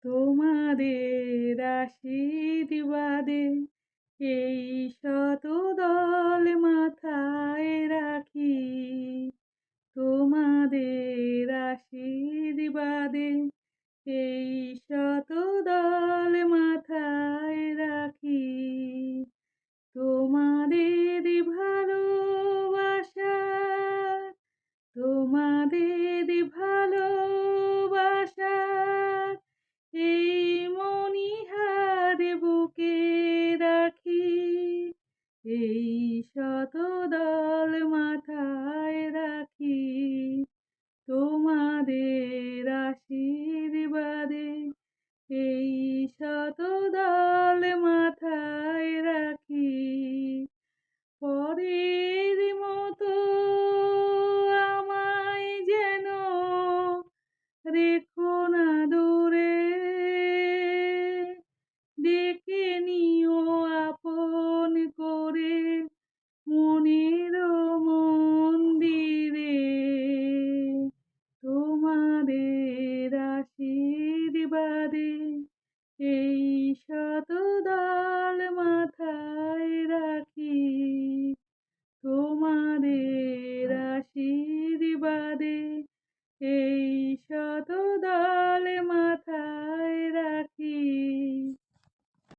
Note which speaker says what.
Speaker 1: তোমাদের আশীর্বাদে এই শত দল মাথায় রাখি। তোমাদের আশীর্বাদে এই শত দল মাথায় রাখি। তোমাদের ভালোবাসা, তোমাদের ভালোবাসা এই মণিহার বুকে রাখি। এই শত দল মাথায় রাখি। তোমাদের আশীর্বাদে এই শত দল মাথায় রাখি। পরের মতো আমায় যেন রেখো না দূরে, ডেকে নিও আপন করে মনের